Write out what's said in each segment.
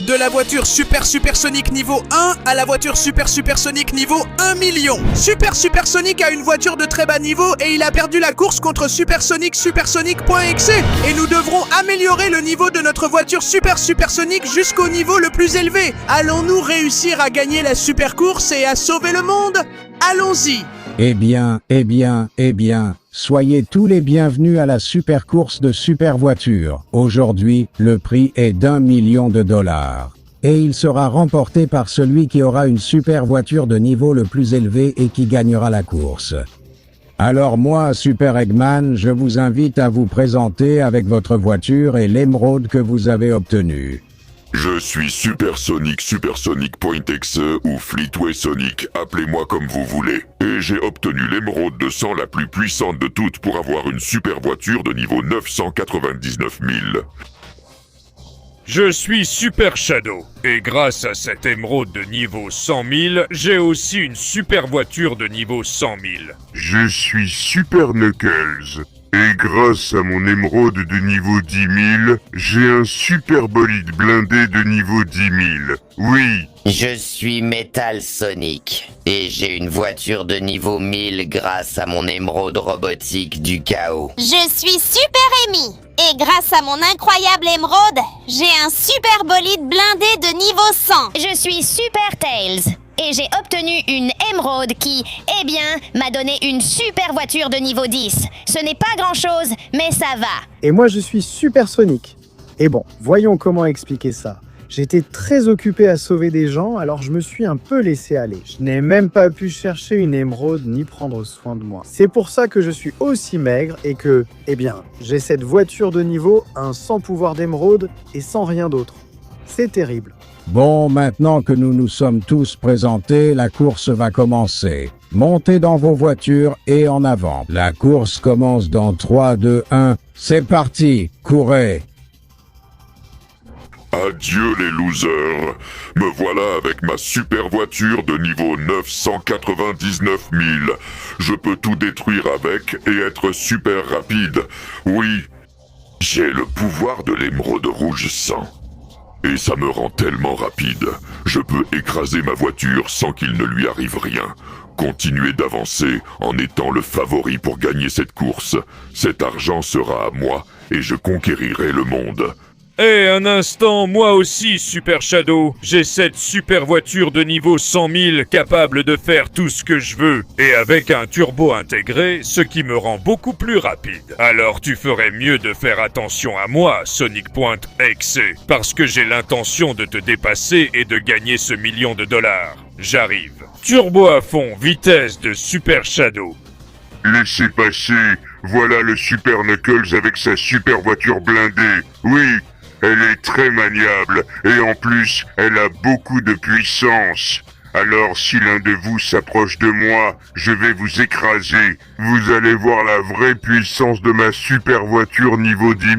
De la voiture supersonique niveau 1 à la voiture supersonique niveau 1 million. Supersonic a une voiture de très bas niveau et il a perdu la course contre supersonic.exe. Et nous devrons améliorer le niveau de notre voiture supersonique jusqu'au niveau le plus élevé. Allons-nous réussir à gagner la super course et à sauver le monde? Allons-y. Eh bien, soyez tous les bienvenus à la super course de super voiture. Aujourd'hui, le prix est d'1 million de dollars. Et il sera remporté par celui qui aura une super voiture de niveau le plus élevé et qui gagnera la course. Alors moi, Super Eggman, je vous invite à vous présenter avec votre voiture et l'émeraude que vous avez obtenue. Je suis supersonic.exe ou Fleetway Sonic, appelez-moi comme vous voulez. Et j'ai obtenu l'émeraude de sang la plus puissante de toutes pour avoir une super voiture de niveau 999 000. Je suis Super Shadow, et grâce à cette émeraude de niveau 100 000, j'ai aussi une super voiture de niveau 100 000. Je suis Super Knuckles, et grâce à mon émeraude de niveau 10 000, j'ai un super bolide blindé de niveau 10 000. Oui. Je suis Metal Sonic, et j'ai une voiture de niveau 1000 grâce à mon émeraude robotique du chaos. Je suis Super Amy, et grâce à mon incroyable émeraude, j'ai un super bolide blindé de niveau 100. Je suis Super Tails, et j'ai obtenu une émeraude qui, eh bien, m'a donné une super voiture de niveau 10. Ce n'est pas grand-chose, mais ça va. Et moi, je suis Supersonic. Et bon, voyons comment expliquer ça. J'étais très occupé à sauver des gens, alors je me suis un peu laissé aller. Je n'ai même pas pu chercher une émeraude ni prendre soin de moi. C'est pour ça que je suis aussi maigre et que, eh bien, j'ai cette voiture de niveau, un sans pouvoir d'émeraude et sans rien d'autre. C'est terrible. Bon, maintenant que nous nous sommes tous présentés, la course va commencer. Montez dans vos voitures et en avant. La course commence dans 3, 2, 1. C'est parti, courez! Adieu les losers, me voilà avec ma super voiture de niveau 999 000. Je peux tout détruire avec et être super rapide. Oui, j'ai le pouvoir de l'émeraude rouge sang. Et ça me rend tellement rapide. Je peux écraser ma voiture sans qu'il ne lui arrive rien. Continuer d'avancer en étant le favori pour gagner cette course. Cet argent sera à moi et je conquérirai le monde. Eh, un instant, moi aussi, Super Shadow. J'ai cette super voiture de niveau 100 000 capable de faire tout ce que je veux. Et avec un turbo intégré, ce qui me rend beaucoup plus rapide. Alors tu ferais mieux de faire attention à moi, Sonic.exe, parce que j'ai l'intention de te dépasser et de gagner ce million de dollars. J'arrive. Turbo à fond, vitesse de Super Shadow. Laissez passer, voilà le Super Knuckles avec sa super voiture blindée. Oui. Elle est très maniable, et en plus, elle a beaucoup de puissance. Alors si l'un de vous s'approche de moi, je vais vous écraser. Vous allez voir la vraie puissance de ma super voiture niveau 10 000.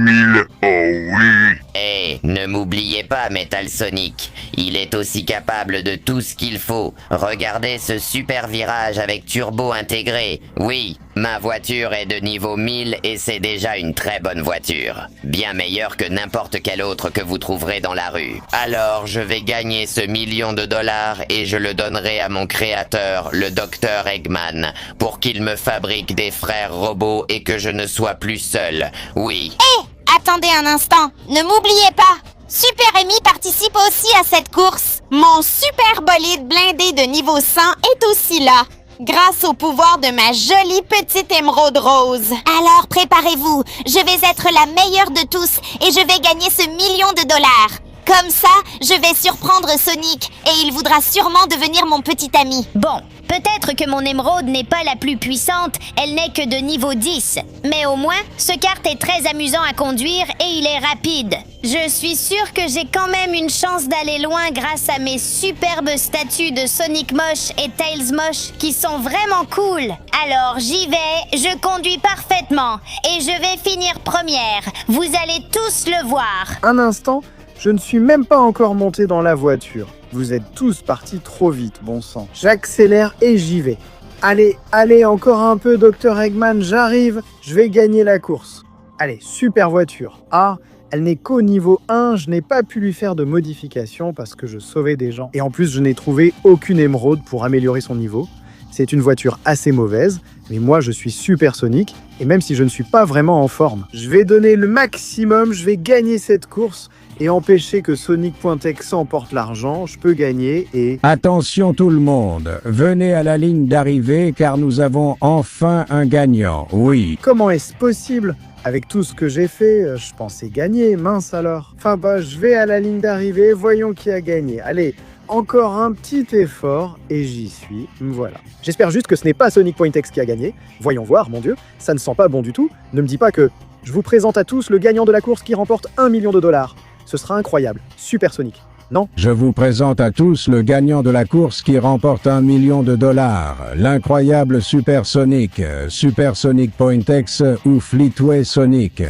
Oh oui. Eh, ne m'oubliez pas, Metal Sonic. Il est aussi capable de tout ce qu'il faut. Regardez ce super virage avec turbo intégré. Oui, ma voiture est de niveau 1000 et c'est déjà une très bonne voiture. Bien meilleure que n'importe quelle autre que vous trouverez dans la rue. Alors, je vais gagner ce million de dollars et je le donnerai à mon créateur, le Dr Eggman, pour qu'il me fabrique des frères robots et que je ne sois plus seul. Oui. Hé, attendez un instant, ne m'oubliez pas. Super Amy participe aussi à cette course. Mon super bolide blindé de niveau 100 est aussi là, grâce au pouvoir de ma jolie petite émeraude rose. Alors préparez-vous, je vais être la meilleure de tous et je vais gagner ce million de dollars. Comme ça, je vais surprendre Sonic et il voudra sûrement devenir mon petit ami. Bon, peut-être que mon émeraude n'est pas la plus puissante, elle n'est que de niveau 10. Mais au moins, ce kart est très amusant à conduire et il est rapide. Je suis sûre que j'ai quand même une chance d'aller loin grâce à mes superbes statues de Sonic Moche et Tails Moche qui sont vraiment cool. Alors j'y vais, je conduis parfaitement et je vais finir première. Vous allez tous le voir. Un instant, je ne suis même pas encore monté dans la voiture. Vous êtes tous partis trop vite, bon sang. J'accélère et j'y vais. Allez, encore un peu, Dr Eggman, j'arrive. Je vais gagner la course. Allez, super voiture. Ah, Elle n'est qu'au niveau 1, je n'ai pas pu lui faire de modification parce que je sauvais des gens. Et en plus, je n'ai trouvé aucune émeraude pour améliorer son niveau. C'est une voiture assez mauvaise, mais moi je suis supersonique, et même si je ne suis pas vraiment en forme, je vais donner le maximum, je vais gagner cette course, et empêcher que Sonic.exe emporte l'argent, je peux gagner et... Attention tout le monde, venez à la ligne d'arrivée car nous avons enfin un gagnant, oui. Comment est-ce possible ? Avec tout ce que j'ai fait, je pensais gagner, mince alors. Enfin je vais à la ligne d'arrivée, voyons qui a gagné. Allez, encore un petit effort, et j'y suis, voilà. J'espère juste que ce n'est pas Sonic.exe qui a gagné. Voyons voir, mon Dieu, ça ne sent pas bon du tout. Ne me dis pas que je vous présente à tous le gagnant de la course qui remporte 1 million de dollars. Ce sera incroyable, Supersonic. Non ? Je vous présente à tous le gagnant de la course qui remporte 1 million de dollars, l'incroyable Supersonic, Supersonic.exe ou Fleetway Sonic.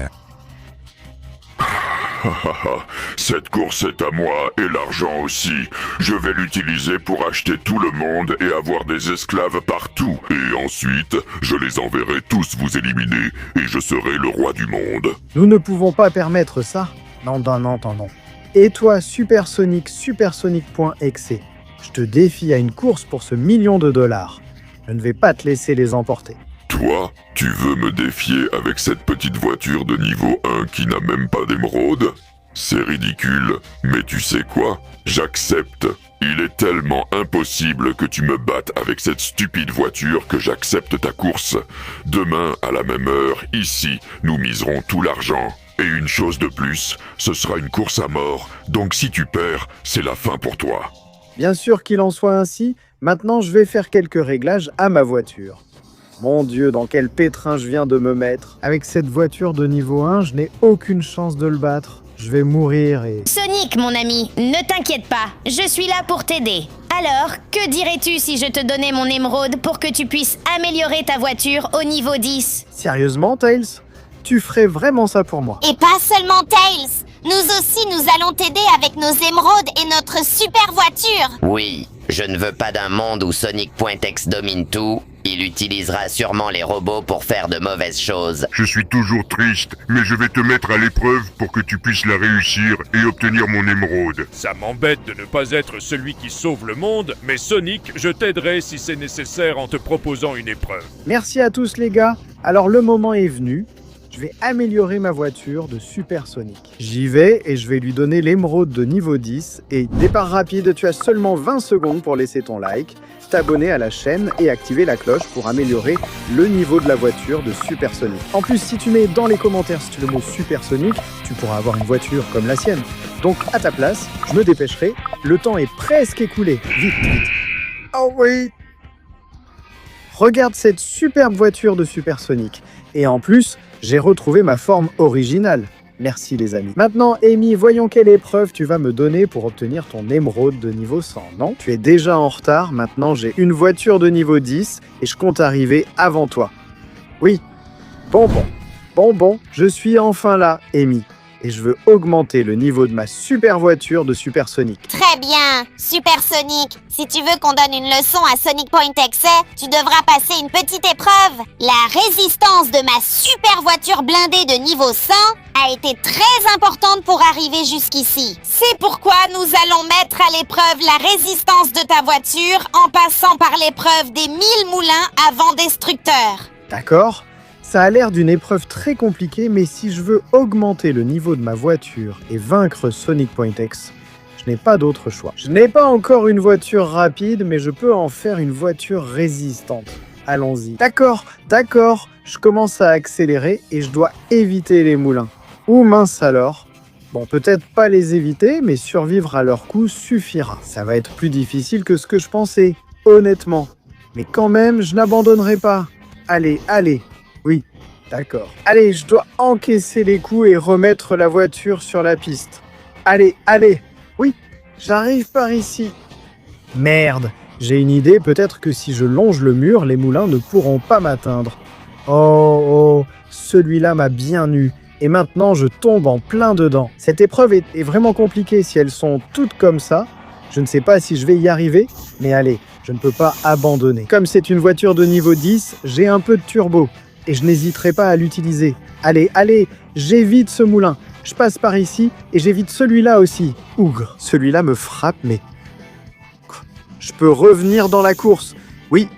Cette course est à moi et l'argent aussi. Je vais l'utiliser pour acheter tout le monde et avoir des esclaves partout. Et ensuite, je les enverrai tous vous éliminer et je serai le roi du monde. Nous ne pouvons pas permettre ça. Non. Et toi, Supersonic, Supersonic.exe, je te défie à une course pour ce million de dollars. Je ne vais pas te laisser les emporter. Toi, tu veux me défier avec cette petite voiture de niveau 1 qui n'a même pas d'émeraude ? C'est ridicule, mais tu sais quoi ? J'accepte. Il est tellement impossible que tu me battes avec cette stupide voiture que j'accepte ta course. Demain, à la même heure, ici, nous miserons tout l'argent. Et une chose de plus, ce sera une course à mort, donc si tu perds, c'est la fin pour toi. Bien sûr qu'il en soit ainsi, maintenant je vais faire quelques réglages à ma voiture. Mon Dieu, dans quel pétrin je viens de me mettre. Avec cette voiture de niveau 1, je n'ai aucune chance de le battre. Je vais mourir et... Sonic, mon ami, ne t'inquiète pas, je suis là pour t'aider. Alors, que dirais-tu si je te donnais mon émeraude pour que tu puisses améliorer ta voiture au niveau 10 ? Sérieusement, Tails ? Tu ferais vraiment ça pour moi ? Et pas seulement Tails. Nous aussi, nous allons t'aider avec nos émeraudes et notre super voiture. Oui, je ne veux pas d'un monde où Sonic.exe domine tout. Il utilisera sûrement les robots pour faire de mauvaises choses. Je suis toujours triste, mais je vais te mettre à l'épreuve pour que tu puisses la réussir et obtenir mon émeraude. Ça m'embête de ne pas être celui qui sauve le monde, mais Sonic, je t'aiderai si c'est nécessaire en te proposant une épreuve. Merci à tous les gars. Alors le moment est venu. Je vais améliorer ma voiture de Supersonic. J'y vais et je vais lui donner l'émeraude de niveau 10. Et départ rapide, tu as seulement 20 secondes pour laisser ton like, t'abonner à la chaîne et activer la cloche pour améliorer le niveau de la voiture de Supersonic. En plus, si tu mets dans les commentaires le mot Supersonic, tu pourras avoir une voiture comme la sienne. Donc à ta place, je me dépêcherai. Le temps est presque écoulé. Vite. Oh oui! Regarde cette superbe voiture de Supersonic. Et en plus, j'ai retrouvé ma forme originale. Merci les amis. Maintenant, Amy, voyons quelle épreuve tu vas me donner pour obtenir ton émeraude de niveau 100. Non, tu es déjà en retard. Maintenant, j'ai une voiture de niveau 10 et je compte arriver avant toi. Oui. Bon, je suis enfin là, Amy. Et je veux augmenter le niveau de ma super voiture de Supersonic. Très bien, Supersonic. Si tu veux qu'on donne une leçon à Sonic.exe, tu devras passer une petite épreuve. La résistance de ma super voiture blindée de niveau 100 a été très importante pour arriver jusqu'ici. C'est pourquoi nous allons mettre à l'épreuve la résistance de ta voiture en passant par l'épreuve des 1000 moulins à vent destructeur. D'accord ? Ça a l'air d'une épreuve très compliquée, mais si je veux augmenter le niveau de ma voiture et vaincre Sonic.exe, je n'ai pas d'autre choix. Je n'ai pas encore une voiture rapide, mais je peux en faire une voiture résistante. Allons-y. D'accord, je commence à accélérer et je dois éviter les moulins. Ou mince alors. Bon, peut-être pas les éviter, mais survivre à leur coup suffira. Ça va être plus difficile que ce que je pensais, honnêtement. Mais quand même, je n'abandonnerai pas. Allez. Oui, d'accord. Allez, je dois encaisser les coups et remettre la voiture sur la piste. Allez. Oui, j'arrive par ici. Merde, j'ai une idée. Peut-être que si je longe le mur, les moulins ne pourront pas m'atteindre. Oh, celui-là m'a bien eu. Et maintenant, je tombe en plein dedans. Cette épreuve est vraiment compliquée si elles sont toutes comme ça. Je ne sais pas si je vais y arriver, mais allez, je ne peux pas abandonner. Comme c'est une voiture de niveau 10, j'ai un peu de turbo. Et je n'hésiterai pas à l'utiliser. Allez, j'évite ce moulin. je passe par ici et j'évite celui-là aussi. Ougre, celui-là me frappe, mais... Je peux revenir dans la course. Oui,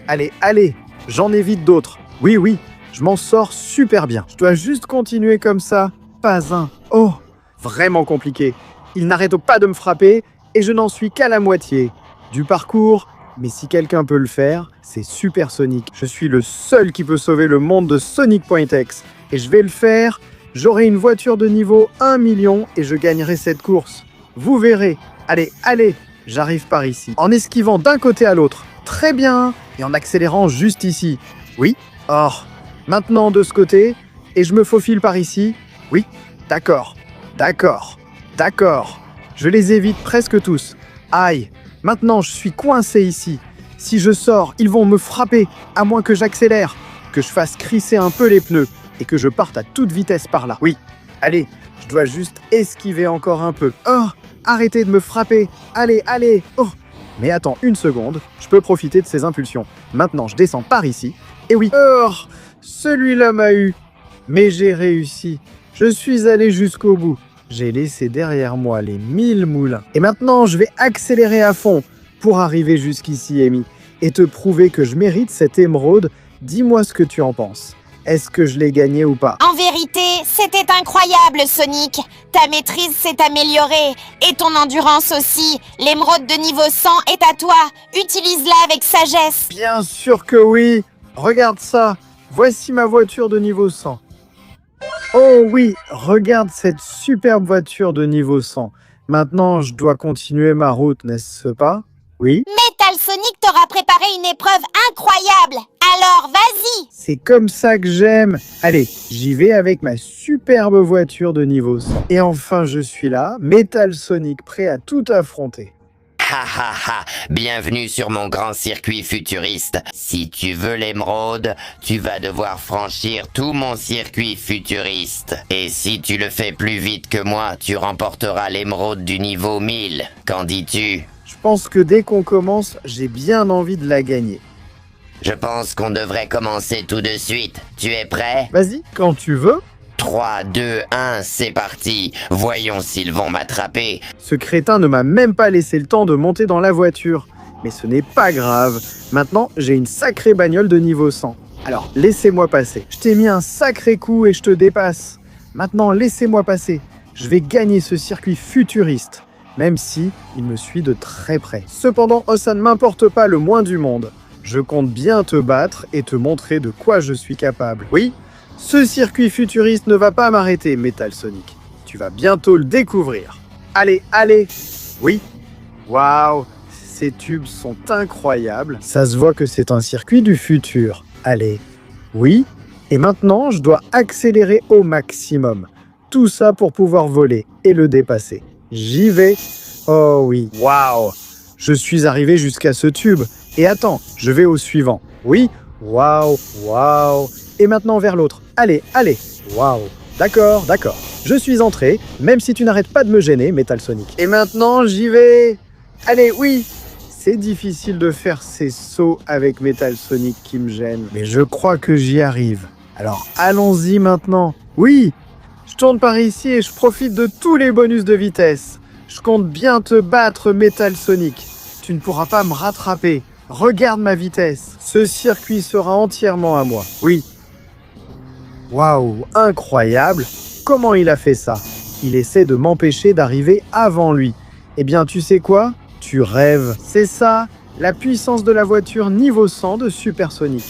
allez, allez, j'en évite d'autres. Oui, oui, je m'en sors super bien. Je dois juste continuer comme ça. Pas un. Oh, vraiment compliqué. Il n'arrête pas de me frapper et je n'en suis qu'à la moitié du parcours. Mais si quelqu'un peut le faire, c'est Supersonic. Je suis le seul qui peut sauver le monde de Sonic.exe. Et je vais le faire. J'aurai une voiture de niveau 1 million et je gagnerai cette course. Vous verrez. Allez, allez, j'arrive par ici. En esquivant d'un côté à l'autre. Très bien. Et en accélérant juste ici. Oui. Or, maintenant de ce côté. Et je me faufile par ici. Oui. D'accord. D'accord. D'accord. Je les évite presque tous. Aïe. Maintenant, je suis coincé ici. Si je sors, ils vont me frapper, à moins que j'accélère, que je fasse crisser un peu les pneus et que je parte à toute vitesse par là. Oui, allez, je dois juste esquiver encore un peu. Oh, arrêtez de me frapper. Allez, allez. Oh. Mais attends une seconde, je peux profiter de ces impulsions. Maintenant, je descends par ici. Et oui, oh, celui-là m'a eu. Mais j'ai réussi. Je suis allé jusqu'au bout. J'ai laissé derrière moi les 1000 moulins. Et maintenant, je vais accélérer à fond pour arriver jusqu'ici, Amy, et te prouver que je mérite cette émeraude. Dis-moi ce que tu en penses. Est-ce que je l'ai gagné ou pas? En vérité, c'était incroyable, Sonic. Ta maîtrise s'est améliorée, et ton endurance aussi. L'émeraude de niveau 100 est à toi. Utilise-la avec sagesse. Bien sûr que oui. Regarde ça. Voici ma voiture de niveau 100. Oh oui, regarde cette superbe voiture de niveau 100. Maintenant, je dois continuer ma route, n'est-ce pas? Oui? Metal Sonic t'aura préparé une épreuve incroyable. Alors, vas-y. C'est comme ça que j'aime. Allez, j'y vais avec ma superbe voiture de niveau 100. Et enfin, je suis là, Metal Sonic, prêt à tout affronter. Ha ha ha, bienvenue sur mon grand circuit futuriste. Si tu veux l'émeraude, tu vas devoir franchir tout mon circuit futuriste. Et si tu le fais plus vite que moi, tu remporteras l'émeraude du niveau 1000. Qu'en dis-tu? Je pense que dès qu'on commence, j'ai bien envie de la gagner. Je pense qu'on devrait commencer tout de suite. Tu es prêt? Vas-y, quand tu veux. 3, 2, 1, c'est parti. Voyons s'ils vont m'attraper. Ce crétin ne m'a même pas laissé le temps de monter dans la voiture. Mais ce n'est pas grave. Maintenant, j'ai une sacrée bagnole de niveau 100. Alors, laissez-moi passer. Je t'ai mis un sacré coup et je te dépasse. Maintenant, laissez-moi passer. Je vais gagner ce circuit futuriste. Même si il me suit de très près. Cependant, ça ne m'importe pas le moins du monde. Je compte bien te battre et te montrer de quoi je suis capable. Oui, ce circuit futuriste ne va pas m'arrêter, Metal Sonic. Tu vas bientôt le découvrir. Allez, allez. Oui. Waouh, ces tubes sont incroyables. Ça se voit que c'est un circuit du futur. Allez. Oui. Et maintenant, je dois accélérer au maximum. Tout ça pour pouvoir voler et le dépasser. J'y vais. Oh oui. Waouh. Je suis arrivé jusqu'à ce tube. Et attends, je vais au suivant. Oui. Waouh, waouh. Et maintenant vers l'autre. Allez, allez. Waouh. D'accord, d'accord. Je suis entré, même si tu n'arrêtes pas de me gêner, Metal Sonic. Et maintenant, j'y vais. Allez, oui. C'est difficile de faire ces sauts avec Metal Sonic qui me gêne. Mais je crois que j'y arrive. Alors, allons-y maintenant. Oui. Je tourne par ici et je profite de tous les bonus de vitesse. Je compte bien te battre, Metal Sonic. Tu ne pourras pas me rattraper. Regarde ma vitesse. Ce circuit sera entièrement à moi. Oui. Waouh, incroyable. Comment il a fait ça? Il essaie de m'empêcher d'arriver avant lui. Eh bien, tu sais quoi? Tu rêves. C'est ça, la puissance de la voiture niveau 100 de Supersonic.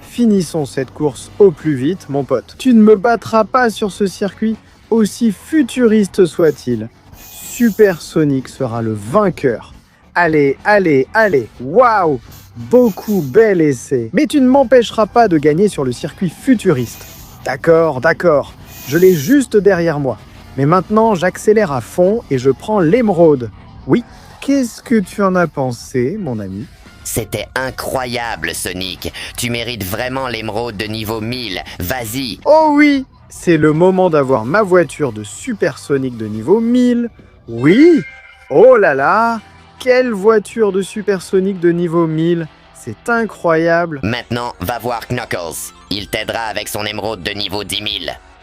Finissons cette course au plus vite, mon pote. Tu ne me battras pas sur ce circuit, aussi futuriste soit-il. Supersonic sera le vainqueur. Allez, allez, allez. Waouh! Beaucoup bel essai. Mais tu ne m'empêcheras pas de gagner sur le circuit futuriste. D'accord, d'accord. Je l'ai juste derrière moi. Mais maintenant, j'accélère à fond et je prends l'émeraude. Oui. Qu'est-ce que tu en as pensé, mon ami? C'était incroyable, Sonic. Tu mérites vraiment l'émeraude de niveau 1000. Vas-y. Oh oui! C'est le moment d'avoir ma voiture de Supersonic de niveau 1000. Oui! Oh là là! Quelle voiture de Supersonic de niveau 1000! C'est incroyable! Maintenant, va voir Knuckles. Il t'aidera avec son émeraude de niveau 10 000.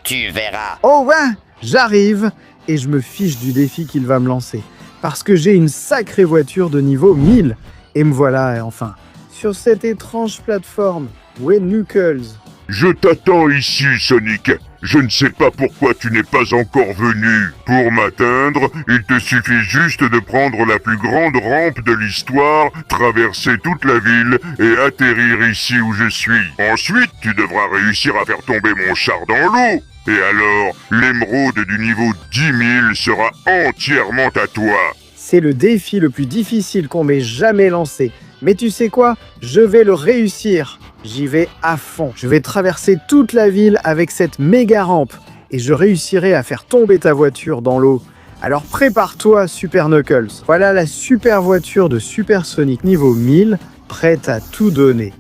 Tu verras. Oh ouais! J'arrive et je me fiche du défi qu'il va me lancer. Parce que j'ai une sacrée voiture de niveau 1000. Et me voilà, enfin, sur cette étrange plateforme. Où est Knuckles? Je t'attends ici, Sonic. Je ne sais pas pourquoi tu n'es pas encore venu. Pour m'atteindre, il te suffit juste de prendre la plus grande rampe de l'histoire, traverser toute la ville et atterrir ici où je suis. Ensuite, tu devras réussir à faire tomber mon char dans l'eau. Et alors, l'émeraude du niveau 10 000 sera entièrement à toi. C'est le défi le plus difficile qu'on m'ait jamais lancé. Mais tu sais quoi? Je vais le réussir. J'y vais à fond. Je vais traverser toute la ville avec cette méga rampe. Et je réussirai à faire tomber ta voiture dans l'eau. Alors prépare-toi, Super Knuckles. Voilà la super voiture de Super Sonic niveau 1000, prête à tout donner.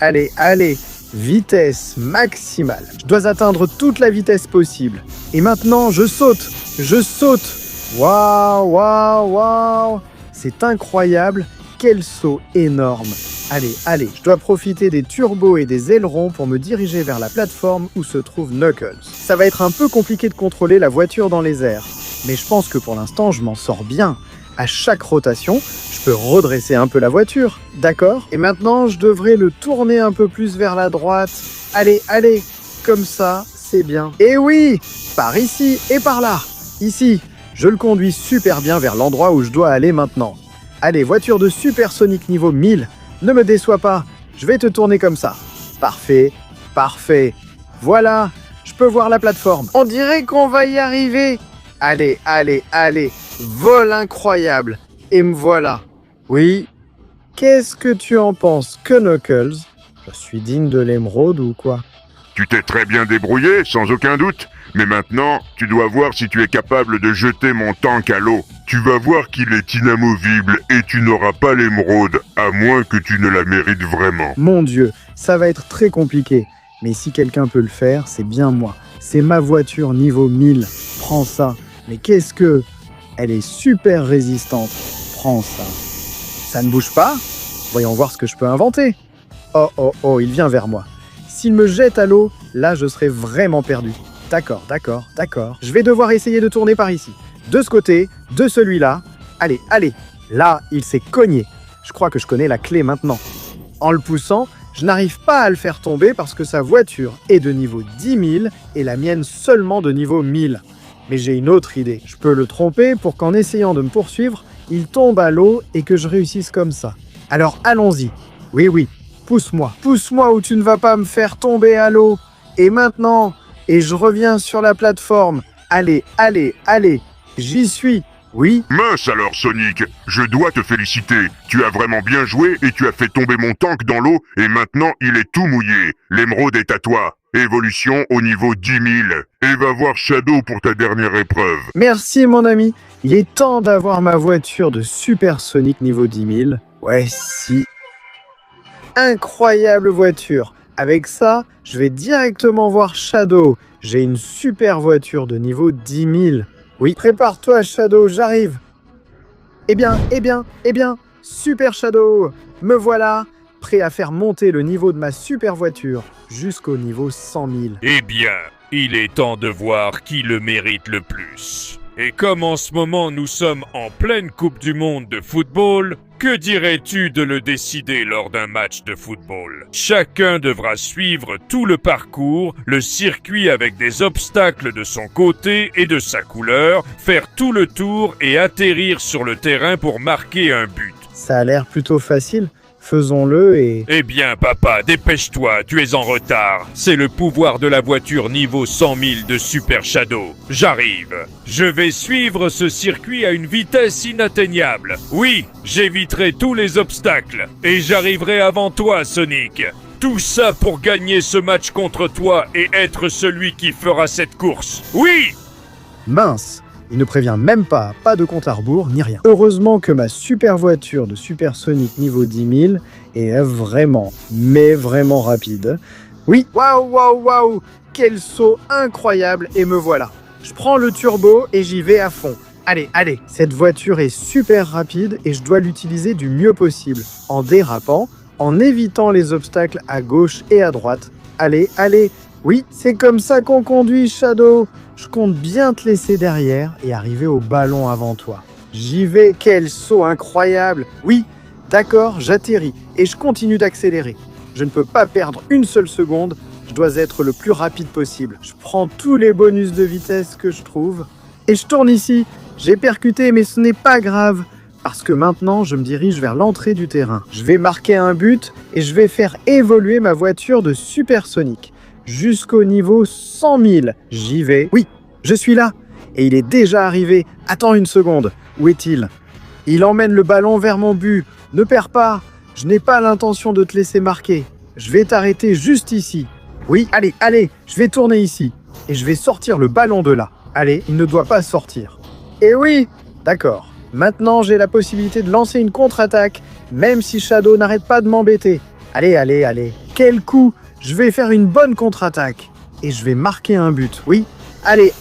Allez, allez, vitesse maximale. Je dois atteindre toute la vitesse possible. Et maintenant, je saute. Je saute. Waouh, waouh, waouh. C'est incroyable. Quel saut énorme! Allez, allez, je dois profiter des turbos et des ailerons pour me diriger vers la plateforme où se trouve Knuckles. Ça va être un peu compliqué de contrôler la voiture dans les airs, mais je pense que pour l'instant je m'en sors bien. À chaque rotation, je peux redresser un peu la voiture, d'accord? Et maintenant, je devrais le tourner un peu plus vers la droite. Allez, allez, comme ça, c'est bien. Et oui, par ici et par là. Ici, je le conduis super bien vers l'endroit où je dois aller maintenant. Allez, voiture de Super Sonic niveau 1000, ne me déçois pas, je vais te tourner comme ça. Parfait, parfait. Voilà, je peux voir la plateforme. On dirait qu'on va y arriver. Allez, allez, allez, vol incroyable. Et me voilà. Oui, qu'est-ce que tu en penses, Knuckles? Je suis digne de l'émeraude ou quoi? Tu t'es très bien débrouillé, sans aucun doute. Mais maintenant, tu dois voir si tu es capable de jeter mon tank à l'eau. Tu vas voir qu'il est inamovible et tu n'auras pas l'émeraude, à moins que tu ne la mérites vraiment. Mon Dieu, ça va être très compliqué. Mais si quelqu'un peut le faire, c'est bien moi. C'est ma voiture niveau 1000. Prends ça. Mais qu'est-ce que... Elle est super résistante. Prends ça. Ça ne bouge pas? Voyons voir ce que je peux inventer. Oh, oh, oh, il vient vers moi. S'il me jette à l'eau, là, je serai vraiment perdu. D'accord, d'accord, d'accord. Je vais devoir essayer de tourner par ici. De ce côté, de celui-là. Allez, allez. Là, il s'est cogné. Je crois que je connais la clé maintenant. En le poussant, je n'arrive pas à le faire tomber parce que sa voiture est de niveau 10 000 et la mienne seulement de niveau 1000. Mais j'ai une autre idée. Je peux le tromper pour qu'en essayant de me poursuivre, il tombe à l'eau et que je réussisse comme ça. Alors allons-y. Oui, oui. Pousse-moi. Pousse-moi ou tu ne vas pas me faire tomber à l'eau. Et maintenant... Et je reviens sur la plateforme. Allez, allez, allez. J'y suis. Oui. Mince alors, Sonic. Je dois te féliciter. Tu as vraiment bien joué et tu as fait tomber mon tank dans l'eau et maintenant il est tout mouillé. L'émeraude est à toi. Évolution au niveau 10 000. Et va voir Shadow pour ta dernière épreuve. Merci, mon ami. Il est temps d'avoir ma voiture de Super Sonic niveau 10 000. Ouais, si. Incroyable voiture. Avec ça, je vais directement voir Shadow. J'ai une super voiture de niveau 10 000. Oui, prépare-toi Shadow, j'arrive. Eh bien, Super Shadow, me voilà, prêt à faire monter le niveau de ma super voiture jusqu'au niveau 100 000. Eh bien, il est temps de voir qui le mérite le plus. Et comme en ce moment nous sommes en pleine Coupe du Monde de football, que dirais-tu de le décider lors d'un match de football? Chacun devra suivre tout le parcours, le circuit avec des obstacles de son côté et de sa couleur, faire tout le tour et atterrir sur le terrain pour marquer un but. Ça a l'air plutôt facile. Faisons-le et... Eh bien, papa, dépêche-toi, tu es en retard. C'est le pouvoir de la voiture niveau 100 000 de Super Shadow. J'arrive. Je vais suivre ce circuit à une vitesse inatteignable. Oui, j'éviterai tous les obstacles. Et j'arriverai avant toi, Sonic. Tout ça pour gagner ce match contre toi et être celui qui fera cette course. Oui! Mince! Il ne prévient même pas de compte à rebours, ni rien. Heureusement que ma super voiture de Super Sonic niveau 10 000 est vraiment, mais vraiment rapide. Oui, waouh, waouh, waouh! Quel saut incroyable, et me voilà. Je prends le turbo et j'y vais à fond. Allez, allez, cette voiture est super rapide et je dois l'utiliser du mieux possible, en dérapant, en évitant les obstacles à gauche et à droite. Allez, allez, Oui, c'est comme ça qu'on conduit, Shadow. Je compte bien te laisser derrière et arriver au ballon avant toi. J'y vais, quel saut incroyable. Oui, d'accord, j'atterris et je continue d'accélérer. Je ne peux pas perdre une seule seconde, je dois être le plus rapide possible. Je prends tous les bonus de vitesse que je trouve et je tourne ici. J'ai percuté, mais ce n'est pas grave, parce que maintenant je me dirige vers l'entrée du terrain. Je vais marquer un but et je vais faire évoluer ma voiture de supersonique jusqu'au niveau 100 000. J'y vais. Oui, je suis là. Et il est déjà arrivé. Attends une seconde. Où est-il? Il emmène le ballon vers mon but. Ne perds pas. Je n'ai pas l'intention de te laisser marquer. Je vais t'arrêter juste ici. Oui, allez, je vais tourner ici. Et je vais sortir le ballon de là. Allez, il ne doit pas sortir. Et oui, d'accord. Maintenant, j'ai la possibilité de lancer une contre-attaque, même si Shadow n'arrête pas de m'embêter. Allez. Quel coup! Je vais faire une bonne contre-attaque. Et je vais marquer un but, oui. Allez.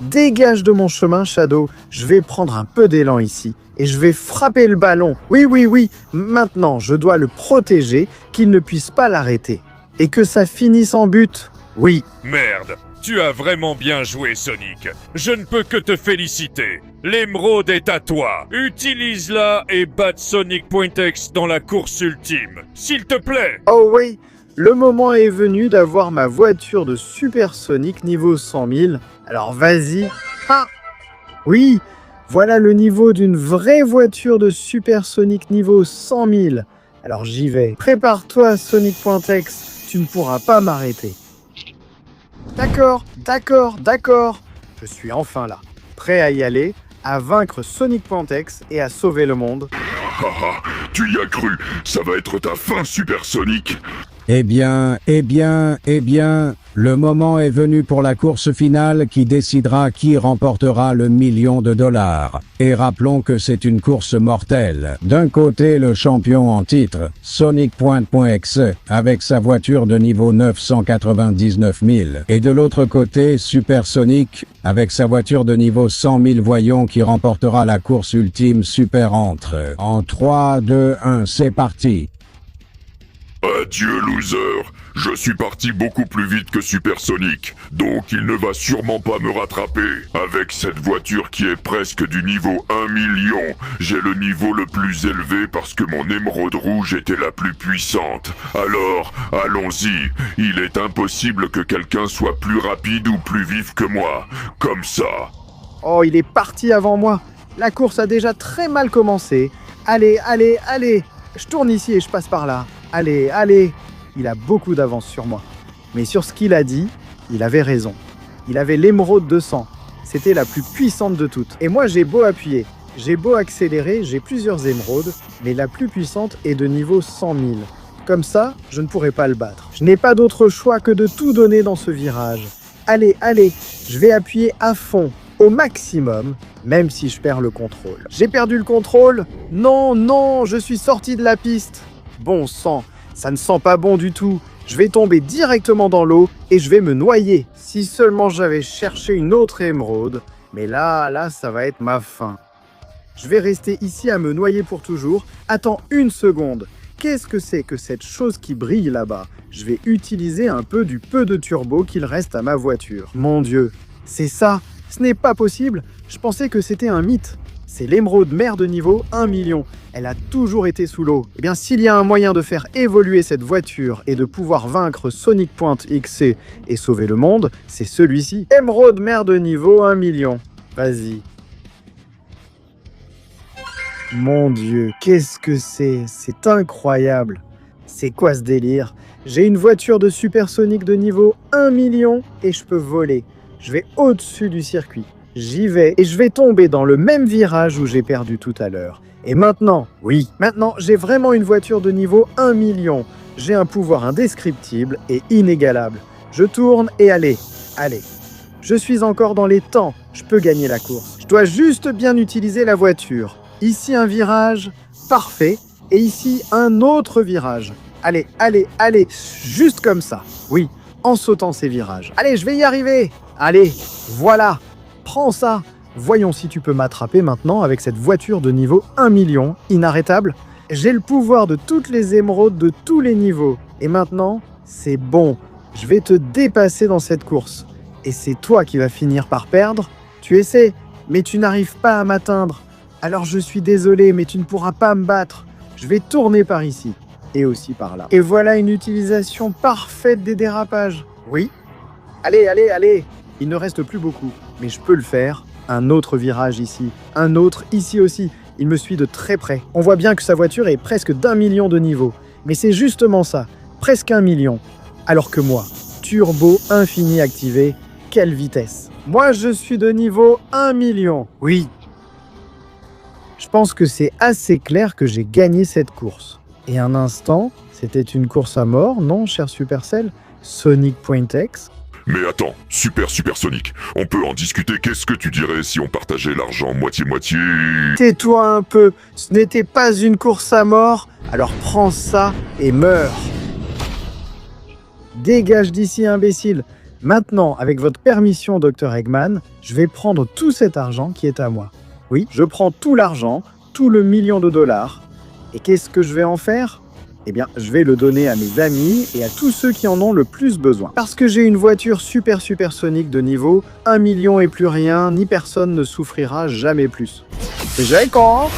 Dégage de mon chemin, Shadow. Je vais prendre un peu d'élan ici. Et je vais frapper le ballon. Oui. Maintenant, je dois le protéger, qu'il ne puisse pas l'arrêter. Et que ça finisse en but. Oui. Merde, tu as vraiment bien joué, Sonic. Je ne peux que te féliciter. L'émeraude est à toi. Utilise-la et batte Sonic.exe dans la course ultime. S'il te plaît. Oh oui, le moment est venu d'avoir ma voiture de supersonique niveau 100 000. Alors vas-y. Ah oui, voilà le niveau d'une vraie voiture de supersonique niveau 100 000. Alors j'y vais. Prépare-toi, Sonic.exe. Tu ne pourras pas m'arrêter. D'accord. Je suis enfin là. Prêt à y aller, à vaincre Sonic.exe et à sauver le monde. Tu y as cru. Ça va être ta fin, Supersonic. Eh bien, le moment est venu pour la course finale qui décidera qui remportera le $1 million. Et rappelons que c'est une course mortelle. D'un côté, le champion en titre, Sonic.exe, avec sa voiture de niveau 999 000. Et de l'autre côté, Supersonic, avec sa voiture de niveau 100 000. Voyons qui remportera la course ultime Super entre. En 3, 2, 1, c'est parti. Adieu, loser. Je suis parti beaucoup plus vite que Supersonic, donc il ne va sûrement pas me rattraper. Avec cette voiture qui est presque du niveau 1 million, j'ai le niveau le plus élevé parce que mon émeraude rouge était la plus puissante. Alors, allons-y. Il est impossible que quelqu'un soit plus rapide ou plus vif que moi. Comme ça. Oh, il est parti avant moi. La course a déjà très mal commencé. Allez. Je tourne ici et je passe par là. Allez. Il a beaucoup d'avance sur moi. Mais sur ce qu'il a dit, il avait raison. Il avait l'émeraude 200. C'était la plus puissante de toutes. Et moi, j'ai beau appuyer, j'ai beau accélérer, j'ai plusieurs émeraudes, mais la plus puissante est de niveau 100 000. Comme ça, je ne pourrai pas le battre. Je n'ai pas d'autre choix que de tout donner dans ce virage. Allez, je vais appuyer à fond, au maximum, même si je perds le contrôle. J'ai perdu le contrôle? Non, je suis sorti de la piste. Bon sang, ça ne sent pas bon du tout. Je vais tomber directement dans l'eau et je vais me noyer. Si seulement j'avais cherché une autre émeraude. Mais là, ça va être ma fin. Je vais rester ici à me noyer pour toujours. Attends une seconde. Qu'est-ce que c'est que cette chose qui brille là-bas? Je vais utiliser un peu du peu de turbo qu'il reste à ma voiture. Mon Dieu, c'est ça? Ce n'est pas possible. Je pensais que c'était un mythe. C'est l'émeraude mère de niveau 1 million. Elle a toujours été sous l'eau. Eh bien, s'il y a un moyen de faire évoluer cette voiture et de pouvoir vaincre Sonic.exe et sauver le monde, c'est celui-ci. Émeraude mère de niveau 1 million. Vas-y. Mon Dieu, qu'est-ce que c'est? C'est incroyable. C'est quoi ce délire? J'ai une voiture de supersonique de niveau 1 million et je peux voler. Je vais au-dessus du circuit. J'y vais et je vais tomber dans le même virage où j'ai perdu tout à l'heure. Et maintenant, j'ai vraiment une voiture de niveau 1 million. J'ai un pouvoir indescriptible et inégalable. Je tourne et allez. Je suis encore dans les temps, je peux gagner la course. Je dois juste bien utiliser la voiture. Ici un virage, parfait. Et ici un autre virage. Allez, juste comme ça. Oui, en sautant ces virages. Allez, je vais y arriver. Allez, voilà. Prends ça. Voyons si tu peux m'attraper maintenant avec cette voiture de niveau 1 million, inarrêtable. J'ai le pouvoir de toutes les émeraudes de tous les niveaux. Et maintenant, c'est bon. Je vais te dépasser dans cette course. Et c'est toi qui vas finir par perdre. Tu essaies, mais tu n'arrives pas à m'atteindre. Alors je suis désolé, mais tu ne pourras pas me battre. Je vais tourner par ici. Et aussi par là. Et voilà une utilisation parfaite des dérapages. Oui. Allez, allez, allez. Il ne reste plus beaucoup. Mais je peux le faire. Un autre virage ici. Un autre ici aussi. Il me suit de très près. On voit bien que sa voiture est presque d'1 million de niveaux. Mais c'est justement ça. Presque 1 million. Alors que moi, turbo infini activé, quelle vitesse. Moi, je suis de niveau 1 million. Oui. Je pense que c'est assez clair que j'ai gagné cette course. Et un instant, c'était une course à mort, non, cher Supercell? Sonic.exe. Mais attends, Supersonic, on peut en discuter. Qu'est-ce que tu dirais si on partageait l'argent moitié-moitié? Tais-toi un peu, ce n'était pas une course à mort, alors prends ça et meurs. Dégage d'ici, imbécile. Maintenant, avec votre permission, Dr Eggman, je vais prendre tout cet argent qui est à moi. Oui, je prends tout l'argent, tout le million de dollars. Et qu'est-ce que je vais en faire? Eh bien, je vais le donner à mes amis et à tous ceux qui en ont le plus besoin. Parce que j'ai une voiture supersonique de niveau 1 million et plus rien, ni personne ne souffrira jamais plus. C'est Jacob.